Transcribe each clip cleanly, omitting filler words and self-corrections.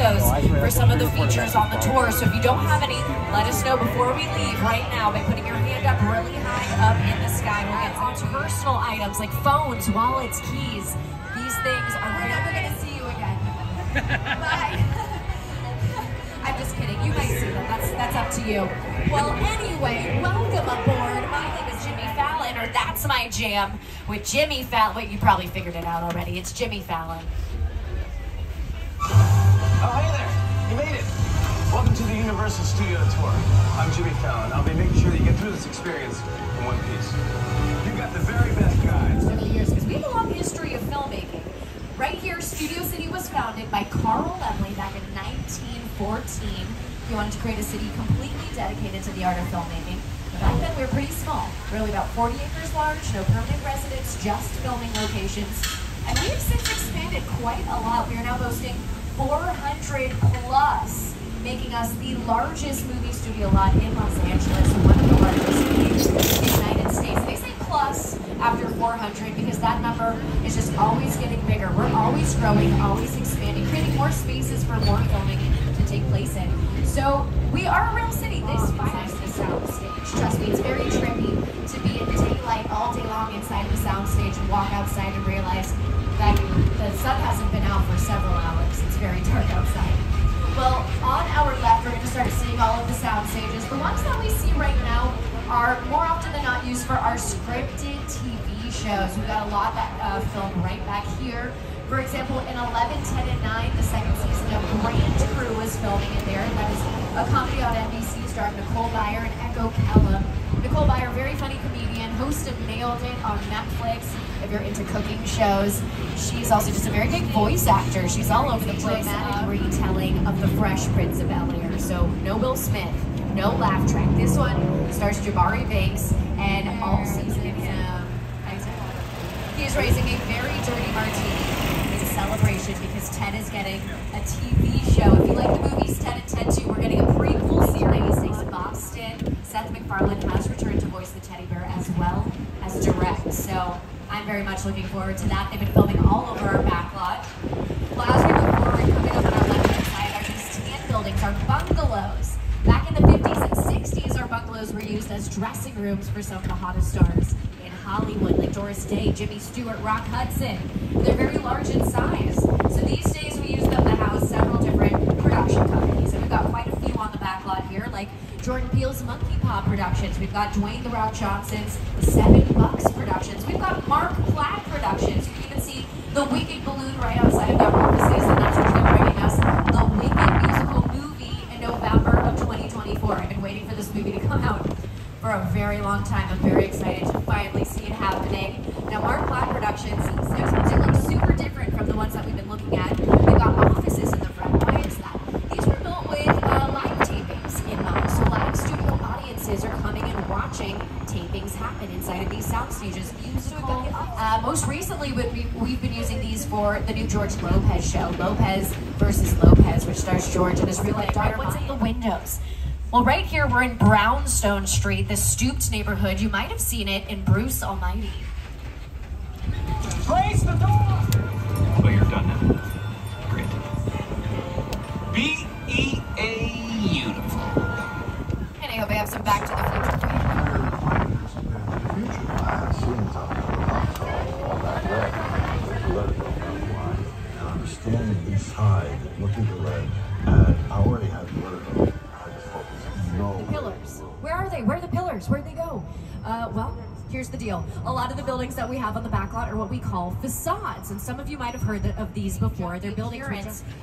those for some of the features on the tour. So if you don't have any, let us know before we leave right now by putting your hand up really high up in the sky. We'll get on to personal items like phones, wallets, keys. These things are never going to see you again. Bye. I'm just kidding. You might see them. That's up to you. Well, anyway, welcome aboard. My name is Jimmy Fallon, or That's My Jam with Jimmy Fallon. Wait, you probably figured it out already. It's Jimmy Fallon. Oh, hey there. You made it. Welcome to the Universal Studio Tour. I'm Jimmy Fallon. I'll be making sure that you get through this experience in one piece. You got the very best guys. 70 years, because we have a long history of filmmaking. Right here, Studio City was founded by Carl Laemmle back in 1914. He wanted to create a city completely dedicated to the art of filmmaking. Back then, we were pretty small. Really about 40 acres large, no permanent residents, just filming locations. And we have since expanded quite a lot. We are now boasting 400 plus, making us the largest movie studio lot in Los Angeles, one of the largest in the United States. They say plus after 400 because that number is just always getting bigger. We're always growing, always expanding, creating more spaces for more filming to take place in. So we are a real city. This finds the sound stage. Trust me, it's very trippy to be in daylight all day long inside the sound stage and walk outside and realize that the sun hasn't been out for several hours. It's very dark outside. Well, on our left, we're going to start seeing all of the sound stages. The ones that we see right now are more often than not used for our scripted TV shows. We've got a lot that filmed right back here. For example, in 11, 10, and 9, the second season of Grand Crew was filming in there. That is a comedy on NBC starring Nicole Byer and Echo Kellum. Nicole Byer, very funny comedian, host of Nailed It on Netflix. If you're into cooking shows, she's also just a very good voice actor. She's all over the place. Dramatic retelling of The Fresh Prince of Bel-Air. So no Will Smith, no laugh track. This one stars Jabari Banks, and all season he's raising a very dirty martini in celebration because Ted is getting a TV show. If you like the movies Ted and Ted 2, we're getting a prequel series in Boston. Seth MacFarlane has returned to voice the teddy bear as well as direct. So I'm very much looking forward to that. They've been filming all over our backlot. Well, as we move forward, coming up on our left-hand side are these tan buildings, our bungalows. Back in the 50s and 60s, our bungalows were used as dressing rooms for some of the hottest stars in Hollywood, like Doris Day, Jimmy Stewart, Rock Hudson. They're very large in size. So these days we use them to house several different production companies. And we've got quite a few on the backlot here, like Jordan Peele's Monkey Paw Productions. We've got Dwayne The Rock Johnson's The $7 Productions. We've got Mark Platt Productions. You can even see the Wicked balloon right outside of our offices, and that's what's been bringing us the Wicked musical movie in November of 2024. I've been waiting for this movie to come out for a very long time. I'm very excited to finally see it happening. Now, Mark Platt Productions, these ones do look super different from the ones that we've been looking at. We've got offices in the front. Why is that? These were built with live tapings in mind. So live studio audiences are coming and watching tapings happen inside of these sound stages. Musical. Most recently, we've been using these for the new George Lopez show, Lopez versus Lopez, which stars George and his real-life daughter. What's in the windows? Well, right here, we're in Brownstone Street, the stooped neighborhood. You might have seen it in Bruce Almighty. Raise the door! Oh, you're done now. Great. B-E-A-Beautiful. And I hope I have some Back to the Future for you. I'm standing inside, looking at the red, and I already had vertigo. Pillars. Where are they? Where are the pillars? Where'd they go? Well, here's the deal. A lot of the buildings that we have on the backlot are what we call facades, and some of you might have heard of these before. They're building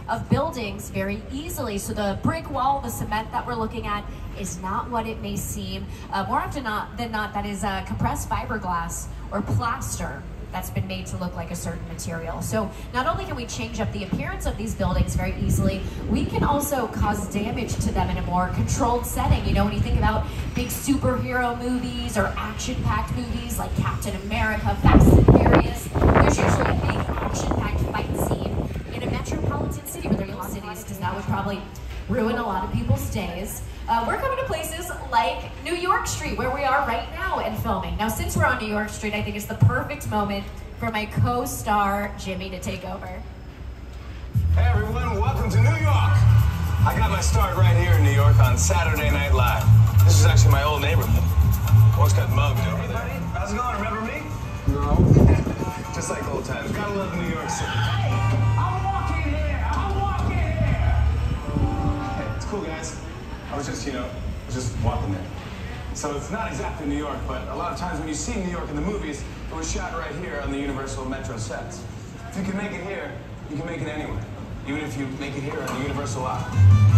of buildings very easily. So the brick wall, the cement that we're looking at is not what it may seem. More often than not, that is compressed fiberglass or plaster that's been made to look like a certain material. So not only can we change up the appearance of these buildings very easily, we can also cause damage to them in a more controlled setting. You know, when you think about big superhero movies or action-packed movies like Captain America, Fast and Furious, there's usually a big action-packed fight scene in a metropolitan city, or they're cities, because that would probably ruin a lot of people's days. We're coming to places like New York Street, where we are right now and filming. Now, since we're on New York Street, I think it's the perfect moment for my co-star, Jimmy, to take over. Hey everyone, welcome to New York. I got my start right here in New York on Saturday Night Live. This is actually my old neighborhood. Almost got mugged over there. Hey buddy, how's it going? Remember me? No. Just like old times. Gotta love New York City. Hey, I'm walking here. Hey, it's cool guys. I was just walking there. So it's not exactly New York, but a lot of times when you see New York in the movies, it was shot right here on the Universal Metro sets. If you can make it here, you can make it anywhere. Even if you make it here on the Universal lot.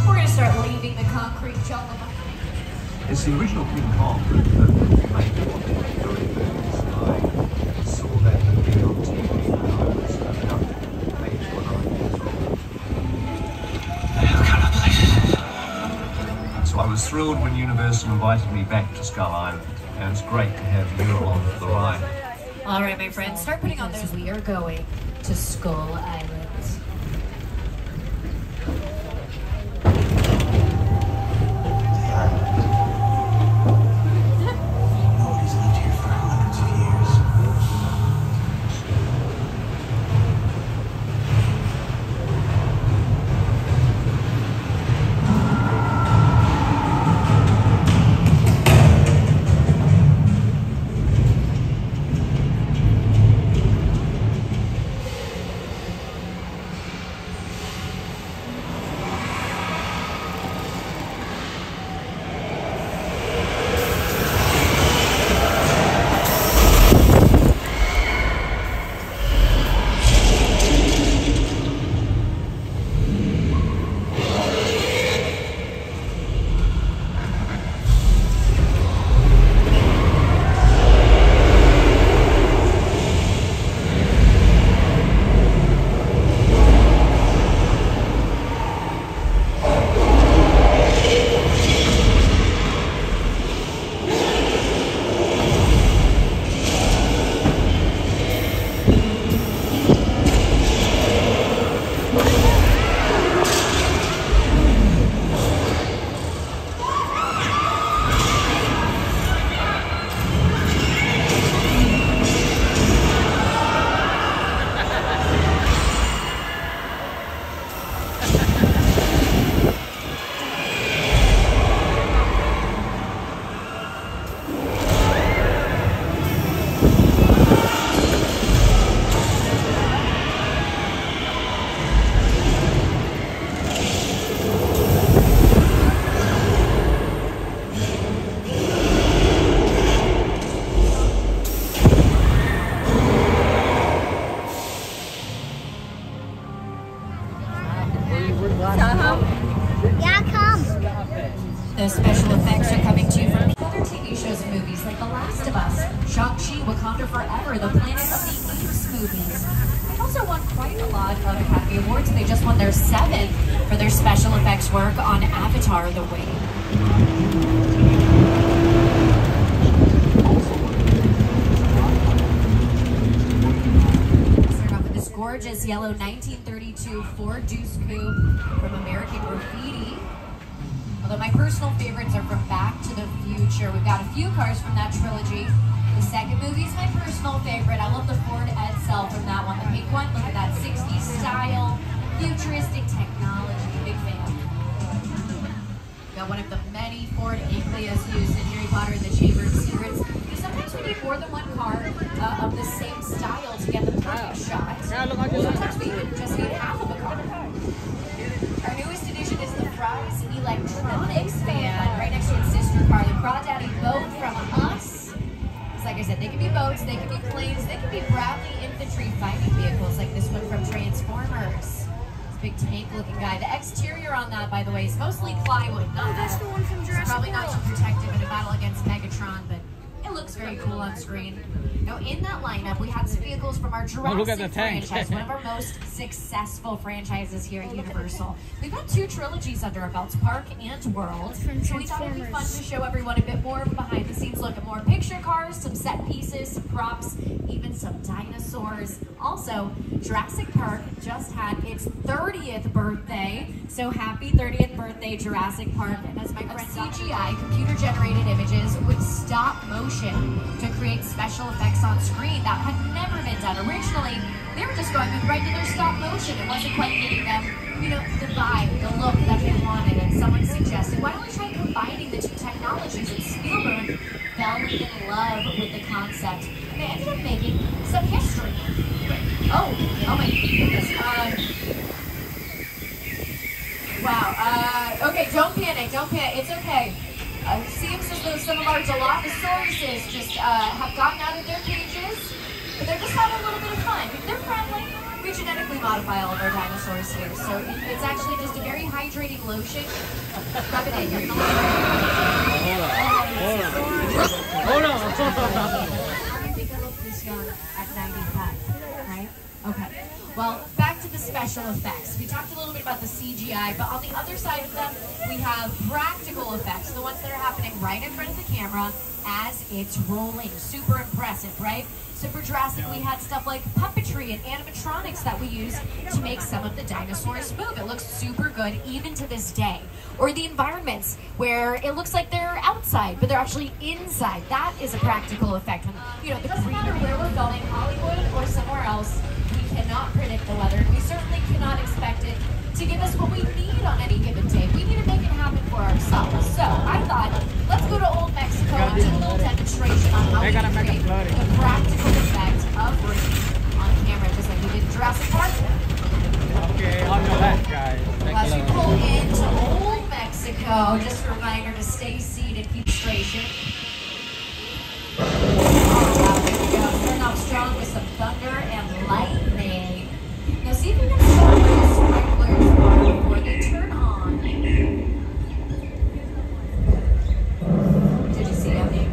We're going to start leaving the concrete jungle behind. It's the original King Kong that made one of the very movies. I saw that again on TV when I was about 8 or 9 years old. So I was thrilled when Universal invited me back to Skull Island, and it's great to have you along for the ride. All right, my friends, start putting on those. We are going to Skull Island. The special effects are coming to you from other TV shows and movies like The Last of Us, Shang-Chi, Wakanda Forever, the Planet of the Apes movies. They've also won quite a lot of Academy Awards, and they just won their 7th for their special effects work on Avatar: The Way. Gorgeous yellow 1932 Ford Deuce Coupe from American Graffiti. Although my personal favorites are from Back to the Future. We've got a few cars from that trilogy. The second movie is my personal favorite. I love the Ford Edsel from that one. The pink one, look at that 60s style, futuristic technology. Big fan. Got one of the many Ford Anglias used in Harry Potter and the Chamber of Secrets. Sometimes we need more than one car of the same style to get the perfect shot. Sometimes we just need half of a car. Our newest addition is the Fry's Electronics van, right next to its sister car, the Crawdaddy boat from us. Because like I said, they can be boats, they can be planes, they can be Bradley infantry fighting vehicles like this one from Transformers. This big tank-looking guy. The exterior on that, by the way, is mostly plywood. That's the one from Jurassic Probably not World. too protective in a battle against Megatron, but it looks very cool on screen. Now, in that lineup, we have some vehicles from our Jurassic franchise, one of our most successful franchises here at Universal. We've got 2 trilogies under our belts, Park and World. So we thought it'd be fun to show everyone a bit more of a behind-the-scenes look at more picture cars, some set pieces, some props, even some dinosaurs. Also, Jurassic Park just had its 30th birthday. So happy 30th birthday, Jurassic Park. And as my friend CGI, computer-generated images with stop motion to create special effects on screen that had never been done. Originally, they were just going right to their stop motion. It wasn't quite giving them, you know, the vibe, the look that they wanted. And someone suggested, why don't we try combining the two technologies? And Spielberg fell in love with the concept. And they ended up making some history. Oh my goodness. Wow. Okay, don't panic. It's okay. It seems as though some of our Dilophosaurus just have gotten out of their cages, but they're just having a little bit of fun. They're friendly. We genetically modify all of our dinosaurs here, so it's actually just a very hydrating lotion. Rub it in. You're not Hold on. I think I look this young at 95, right? Okay. Well, back to the special effects. We talked a little bit about the CGI, but on the other side of them, we have practical effects, the ones that are happening right in front of the camera as it's rolling. Super impressive, right? So for Jurassic, we had stuff like puppetry and animatronics that we use to make some of the dinosaurs move. It looks super good even to this day. Or the environments where it looks like they're outside, but they're actually inside. That is a practical effect. You know, it doesn't matter where we're filming, Hollywood or somewhere else, we cannot predict the weather. We certainly cannot expect it to give us what we need on any given day. We need to make it happen for ourselves. So I thought, let's go to Old Mexico and do a little demonstration on how we can create the practical effect of rain on camera, just like we did in Jurassic Park. Okay, on your left, guys. As we pull into Old Mexico, just a reminder to stay seated, keep straight. Oh, wow, there we go. Starting off strong with some thunder and lightning. Now see if you can start where the sprinklers are before they turn on. Did you see it?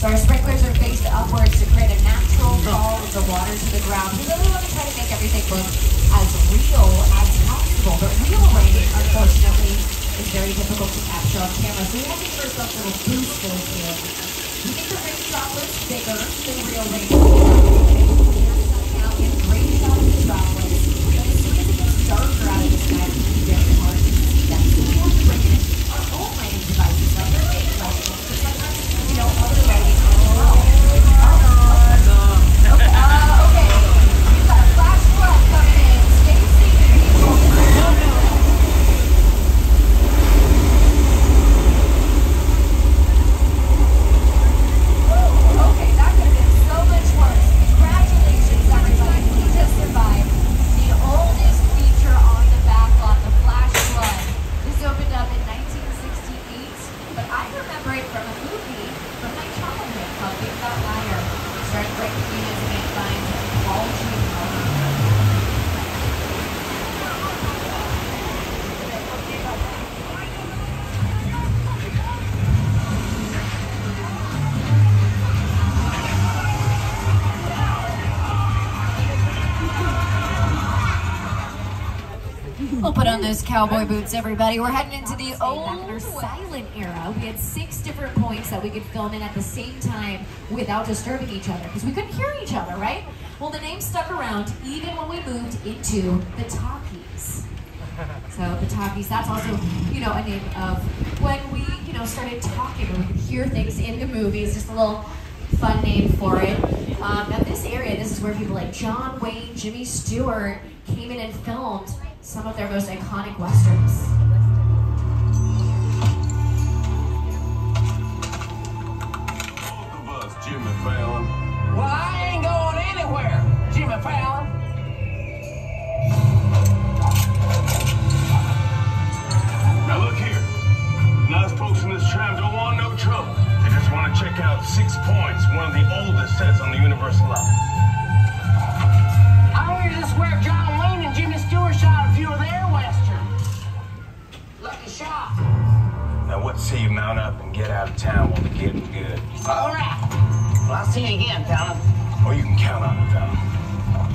So our sprinklers are faced upwards to create a natural fall of the water to the ground. We really want to try to make everything look as real as possible, but real rain, unfortunately, is very difficult to capture on camera. So we have to give ourselves little boosters here. We think the rain droplets bigger than real rain. Now get great shot of the droplets. But as soon as it gets darker out of the sky, it's very hard to see that. So we have to bring in our own lighting devices, like our big lighting, but sometimes, you know, other lighting as well. Okay. We've got a flash flood coming in. Stay seated, people. Okay, that could have been so much worse. Congratulations, everybody. We just survived the oldest feature on the backlot, the flash flood. This opened up in 1968, but I remember it from a movie from my childhood called Big Fat Liar. Starring Frank Muniz and Aunt Vines and Paul Giamatti. We'll put on those cowboy boots, everybody. We're heading into the old silent era. We had 6 different points that we could film in at the same time without disturbing each other, because we couldn't hear each other, right? Well, the name stuck around even when we moved into the talkies. So the talkies, that's also, you know, a name of when we, you know, started talking and we could hear things in the movies. Just a little fun name for it. Now this area, this is where people like John Wayne, Jimmy Stewart came in and filmed some of their most iconic westerns. Both of us, Jimmy Fallon. Well, I ain't going anywhere, Jimmy Fallon. Now look here. Nice folks in this tram don't want no trouble. They just want to check out 6 Points, one of the oldest sets on the Universal line. I heard this where John Wayne and Jimmy Stewart shot a few of their westerns. Lucky shot. Now what say you mount up and get out of town while the getting good? All right. Well, I'll see you again, Fallon. Or you can count on it, Fallon.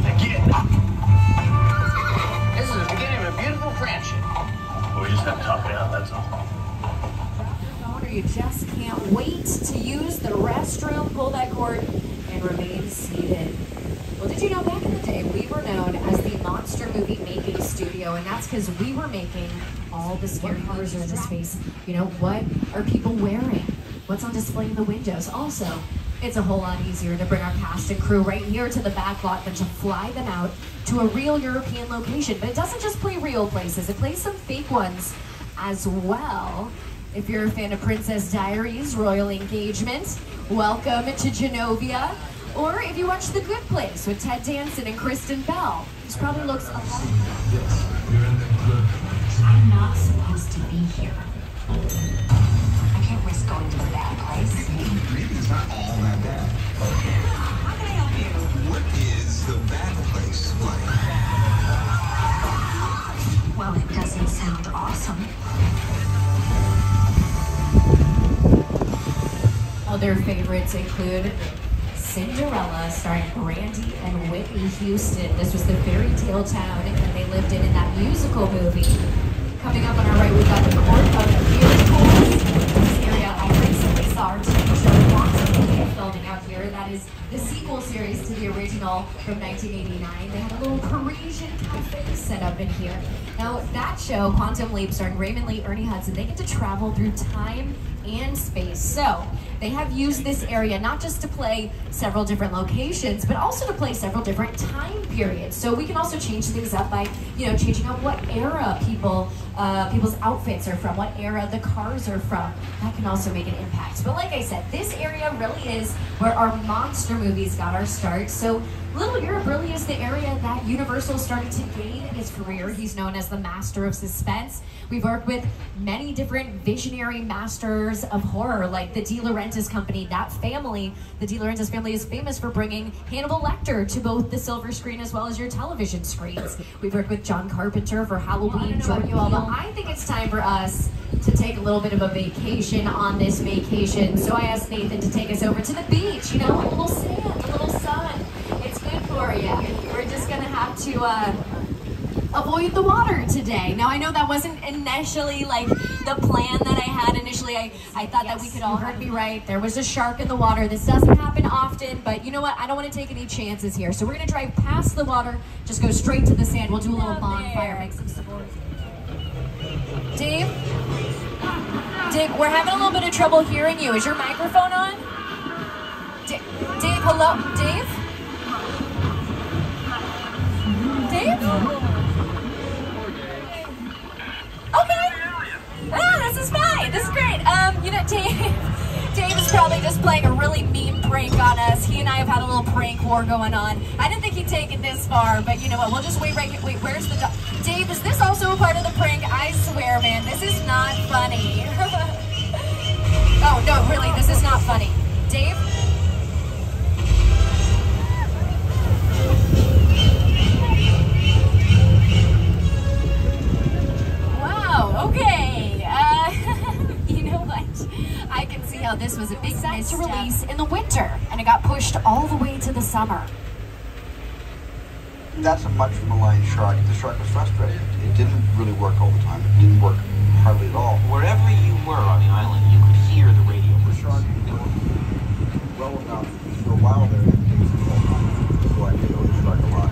Now get. This is the beginning of a beautiful friendship. We just have to talk it out, that's all. Or you just can't wait to use the restroom, pull that cord, and remain seated. Well, did you know back in the day we were known as the Monster Movie Making Studio, and that's because we were making all the scary movies in the space. You know, what are people wearing? What's on display in the windows? Also, It's a whole lot easier to bring our cast and crew right here to the back lot than to fly them out to a real European location. But it doesn't just play real places, it plays some fake ones as well. If you're a fan of Princess Diaries, Royal Engagement, welcome to Genovia. Or if you watch The Good Place with Ted Danson and Kristen Bell, this probably looks a lot like Yes, you're in the good place. I'm not supposed to be here. I can't risk going to the bad place. Maybe it's not all that bad. How can I help you? What is the bad place like? Well, it doesn't sound awesome. Other favorites include Cinderella, starring Brandy and Whitney Houston. This was the fairy tale town that they lived in that musical movie. Coming up on our right, we've got the Court of Miracles. This area, I recently saw our TV show Quantum Leap filming out here. That is the sequel series to the original from 1989. They had a little Parisian cafe set up in here. Now, that show, Quantum Leap, starring Raymond Lee, Ernie Hudson, they get to travel through time and space. So they have used this area not just to play several different locations, but also to play several different time periods. So we can also change things up by, changing up what era people's outfits are from, what era the cars are from. That can also make an impact. But like I said, this area really is where our monster movies got our start. So Little Europe really is the area that Universal started to gain his career. He's known as the master of suspense. We've worked with many different visionary masters of horror, like the De Laurentiis company. That family, the De Laurentiis family, is famous for bringing Hannibal Lecter to both the silver screen as well as your television screens. We've worked with John Carpenter for Halloween. I think it's time for us to take a little bit of a vacation on this vacation. So I asked Nathan to take us over to the beach, a little sand, a little sun. It's good for you. We're just gonna have to avoid the water today. Now I know that wasn't initially like the plan that I had initially. I thought that we could all heard me right. There was a shark in the water. This doesn't happen often, but you know what? I don't want to take any chances here. So we're gonna drive past the water, just go straight to the sand. We'll do a little bonfire, make some s'mores. Dave, we're having a little bit of trouble hearing you. Is your microphone on? Dave, hello? Dave? Okay. This is fine. This is great. Dave is probably just playing a really mean prank on us. He and I have had a little prank war going on. I didn't think he'd take it this far, but you know what? We'll just wait right here. Wait, where's the dog? Dave, is this also a part of the prank? I swear, man, this is not funny. Oh, no, really, this is not funny. Dave? Okay, you know what? I can see how this was a big set to release in the winter, and it got pushed all the way to the summer. That's a much maligned shark. The shark was frustrated. It didn't really work all the time. It didn't work hardly at all. Wherever you were on the island, you could hear the radio. The shark well enough for a while there. So I did owe the shark a lot.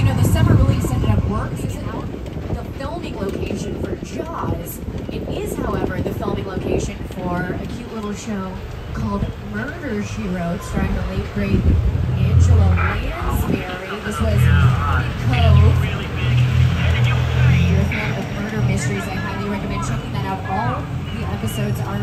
Well, the summer release ended up working out. The filming location for Jaws. It is, however, the filming location for a cute little show called Murder, She Wrote, starring the late, great Angela Lansbury. This was Cove. If you're a fan of murder mysteries, I highly recommend checking that out. All the episodes are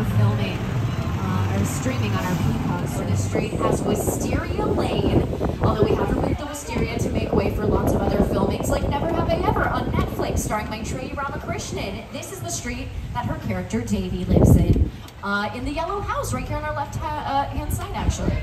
streaming on our Peacock. So the street has Wisteria Lane, although we have removed the wisteria to make way for lots of other filmings, like Never Have I Ever on Netflix, starring Maitreyi Ramakrishnan. This is the street that her character Davy lives in the yellow house, right here on our left hand side, actually.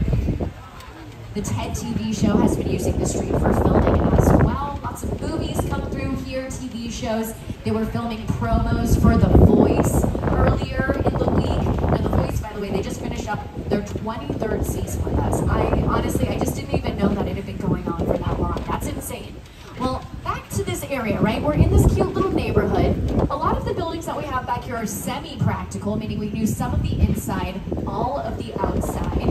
The TED TV show has been using the street for filming as well. Lots of movies come through here, TV shows. They were filming promos for The Voice earlier in the week. And The Voice, by the way, they just finished up their 23rd season with us. I just didn't even know that it had been going on for that long. That's insane. Well, back to this area, right? We're in this cute little neighborhood. A lot of the buildings that we have back here are semi-practical, meaning we use some of the inside, all of the outside.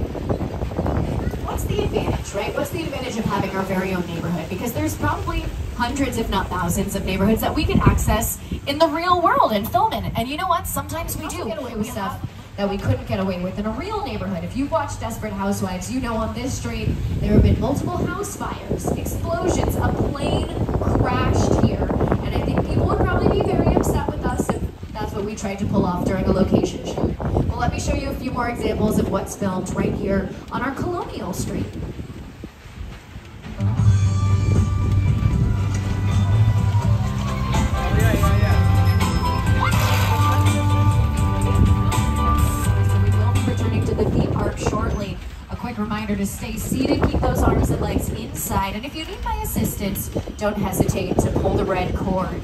What's the advantage, right? What's the advantage of having our very own neighborhood? Because there's probably hundreds, if not thousands, of neighborhoods that we can access in the real world and film in. And you know what? Sometimes we do get away with stuff that we couldn't get away with in a real neighborhood. If you've watched Desperate Housewives, you know on this street there have been multiple house fires, explosions, a plane crashed here, and I think people would probably be very upset with us if that's what we tried to pull off during a location shoot. Well, let me show you a few more examples of what's filmed right here on our Colonial Street. Shortly. A quick reminder to stay seated, keep those arms and legs inside, and if you need my assistance, don't hesitate to pull the red cord.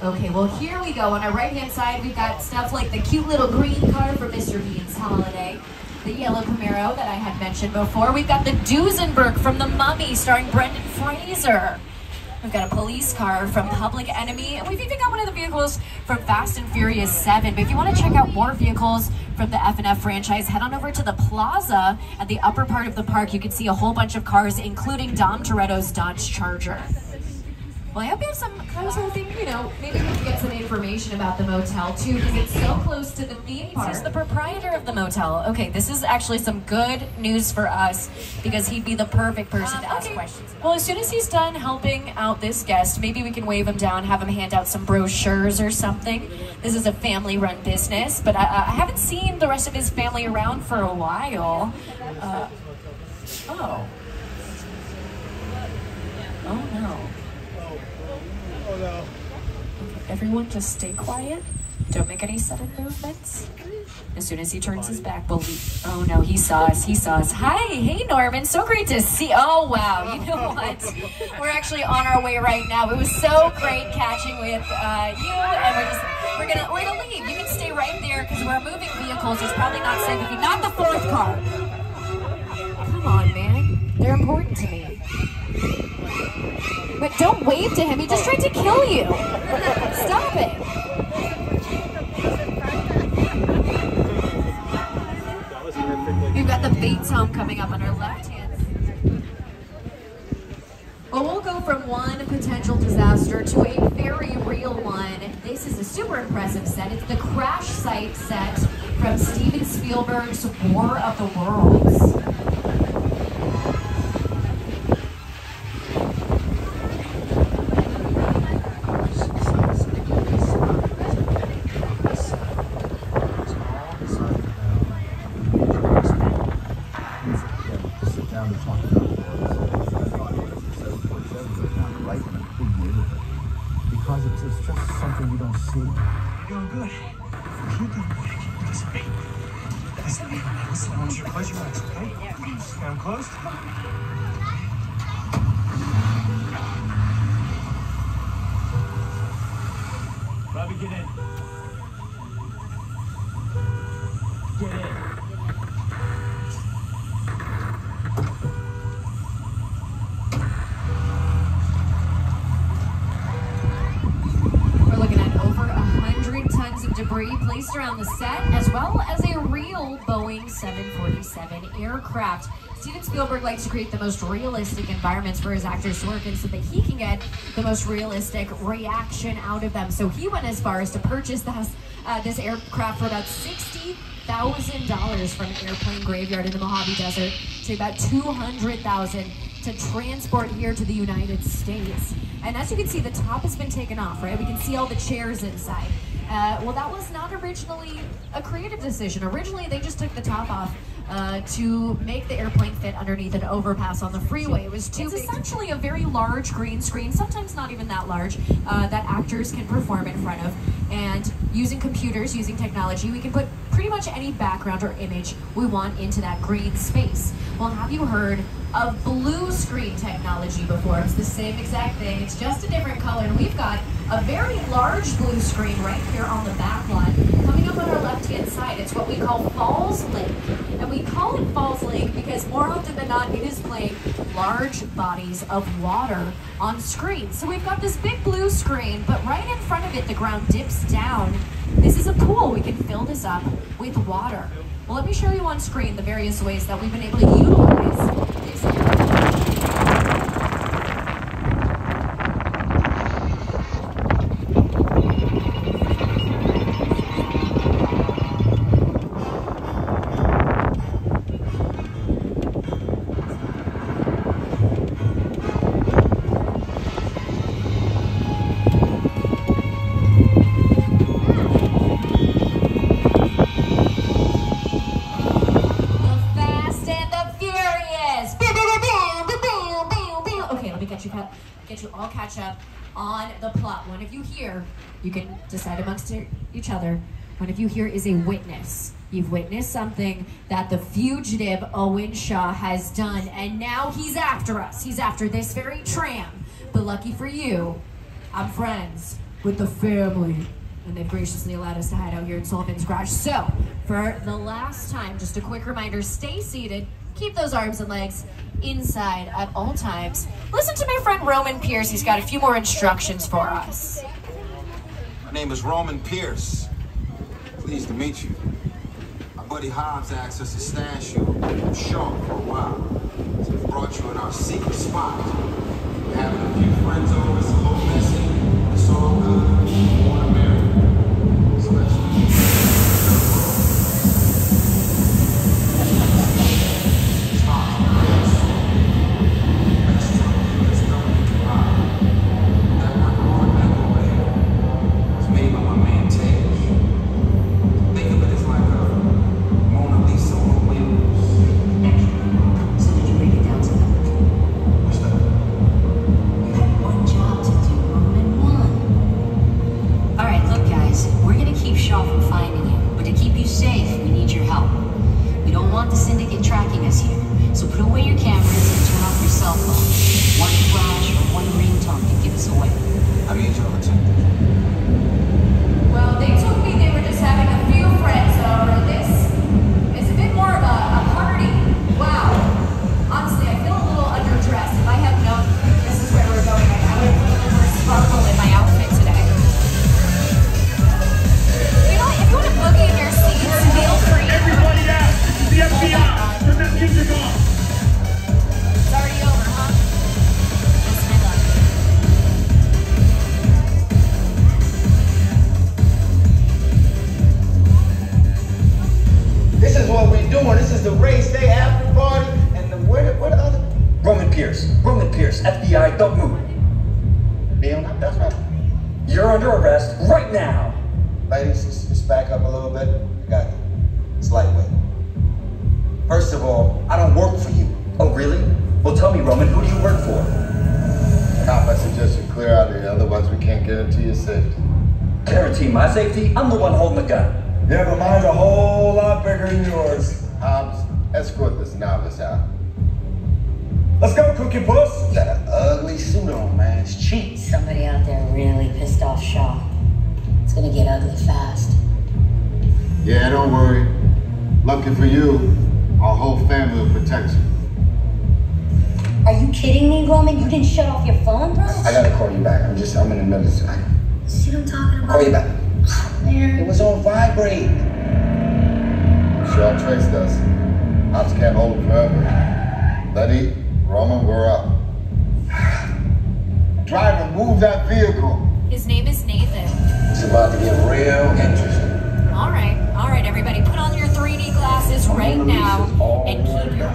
Okay, well here we go. On our right hand side, we've got stuff like the cute little green car for Mr. Bean's holiday, the yellow Camaro that I had mentioned before. We've got the Duesenberg from The Mummy starring Brendan Fraser. We've got a police car from Public Enemy, and we've even got one of the vehicles from Fast and Furious 7. But if you want to check out more vehicles from the F&F franchise, head on over to the plaza at the upper part of the park. You can see a whole bunch of cars, including Dom Toretto's Dodge Charger. Well, I hope you have some, I was hoping, you know, maybe we can get some information about the motel too, because it's so close to the theme park. He's the proprietor of the motel. Okay, this is actually some good news for us, because he'd be the perfect person to ask questions. Well, as soon as he's done helping out this guest, maybe we can wave him down, have him hand out some brochures or something. This is a family-run business, but I haven't seen the rest of his family around for a while. Oh no. Oh no. Everyone just stay quiet. Don't make any sudden movements. As soon as he turns his back, we'll leave. Oh no, he saw us, he saw us. Hi, hey Norman, so great to see. Oh wow, you know what? We're actually on our way right now. It was so great catching with you, and we're gonna leave. You can stay right there because we're moving vehicles. It's probably not safe if you, not the fourth car. Come on, man. They're important to me. But don't wave to him, he just tried to kill you. Stop it. We've got the Bates home coming up on our left hand. Well, we'll go from one potential disaster to a very real one. This is a super impressive set. It's the crash site set from Steven Spielberg's War of the Worlds. Because it's just something you don't see. You're doing good. Keep doing good. Listen, listen, I want you to close your eyes, okay? Yeah. Okay, I'm closed. Robbie, get in. Get in. Debris placed around the set, as well as a real Boeing 747 aircraft. Steven Spielberg likes to create the most realistic environments for his actors to work in so that he can get the most realistic reaction out of them. So he went as far as to purchase this aircraft for about $60,000 from an airplane graveyard in the Mojave Desert to about $200,000 to transport here to the United States. And as you can see, the top has been taken off, right? We can see all the chairs inside. Well, that was not originally a creative decision. Originally, they just took the top off to make the airplane fit underneath an overpass on the freeway. It was too big. It's essentially a very large green screen, sometimes not even that large, that actors can perform in front of. And using computers, using technology, we can put pretty much any background or image we want into that green space. Well, have you heard of blue screen technology before? It's the same exact thing, it's just a different color, and we've got a very large blue screen right here on the back lot. Coming up on our left-hand side, it's what we call Falls Lake. And we call it Falls Lake because more often than not, it is playing large bodies of water on screen. So we've got this big blue screen, but right in front of it, the ground dips down. This is a pool. We can fill this up with water. Well, let me show you on screen the various ways that we've been able to utilize this. get you all catch up on the plot. One of you here, you can decide amongst each other, one of you here is a witness. You've witnessed something that the fugitive Owen Shaw has done, and now he's after us. He's after this very tram. But lucky for you, I'm friends with the family, and they've graciously allowed us to hide out here in Sullivan's garage. So, for the last time, just a quick reminder, stay seated, keep those arms and legs inside at all times. Listen to my friend Roman Pierce. He's got a few more instructions for us. My name is Roman Pierce. Pleased to meet you. My buddy Hobbs asked us to stash you Shaw for a while. So we brought you in our secret spot. We're having a few friends over, it's a little messy. It's all good. We want to marry you. Especially it's hard. Let's go into the ride. That record back away was made by my man Tej. Think of it as like a Mona Lisa on wheels. So did you bring it down to them? What's that? You have one job to do, Roman, one. All right, look, guys, we're gonna keep Shaw from finding you, but to keep you safe, we need your help. We don't want the syndicate tracking us here, so put away your cameras and turn off your cell phone. One flash or one ringtone can give us away. I need y'all to. Well, they told me they were just having a few friends over. This is a bit more of a party. Wow. Honestly, I feel a little underdressed. If I had known this is where we're going, I would have put a little more sparkle in my outfit today. You know, if you want to boogie in your seats, feel free. Everybody out! The FBI! Turn that music off! It's already over, huh? That's my luck. This is what we're doing. This is the race day after party. And where the other? Roman Pierce, FBI, don't move. Leon, that's right. You're under arrest right now. Ladies, just back up a little bit. I got you. It's lightweight. First of all, I don't work for you. Oh, really? Well, tell me, Roman, who do you work for? Cop, I suggest you clear out of here, otherwise we can't get into your safety. Guarantee my safety? I'm the one holding the gun. Yeah, but mine's a whole lot bigger than yours. Hobbs, escort this novice out. Let's go, Cookie Puss. Got an ugly suit on, man. It's cheap. Somebody out there really pissed off Shaw. It's gonna get ugly fast. Yeah, don't worry. Lucky for you, our whole family will protect you. Are you kidding me, Roman? You didn't shut off your phone, bro? I gotta call you back. I'm in the middle of See what I'm talking about? Call you back. Man. It was on vibrate. Shaw traced us. Hobbs can't hold it forever. Letty, Roman, we're up. Driver, move that vehicle. His name is Nathan. It's about to get real interesting. All right, everybody, put on your 3D glasses right now and keep your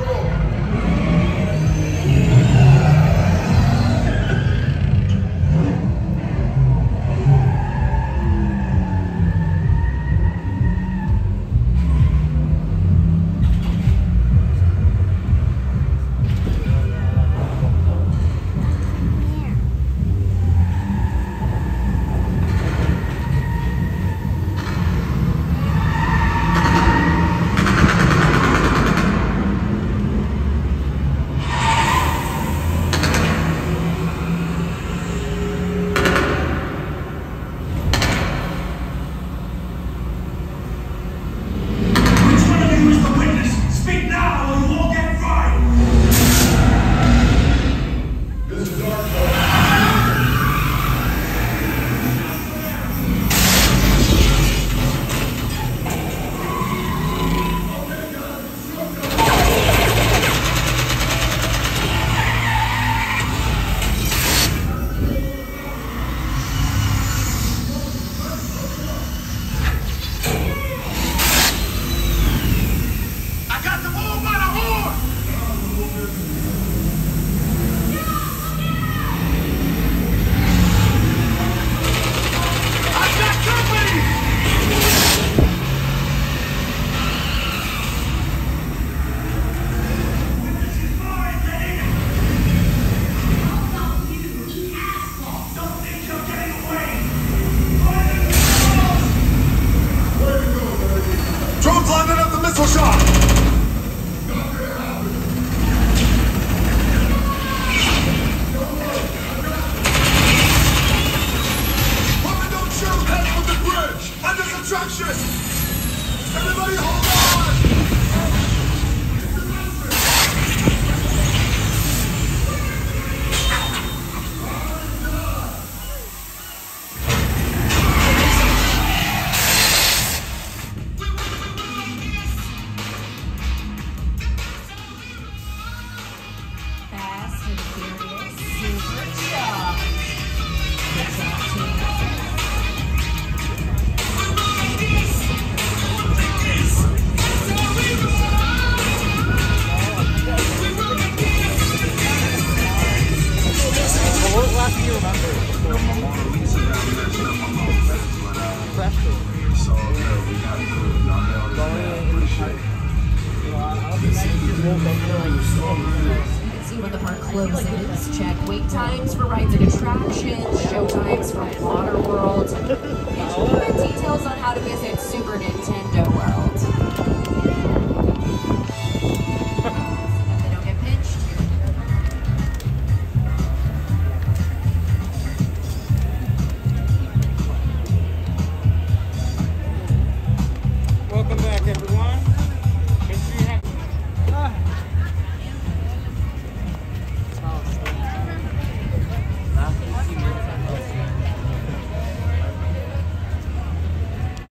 Fast and Furious Super Shock. Good job, team. What was the last thing you remember? So we got through it. Y'all nailed it, man. Appreciate it. You can see when the park closes. Check wait times for rides and attractions, show times for Waterworld, and details on how to visit Super Nintendo World. If they don't get pinched. Welcome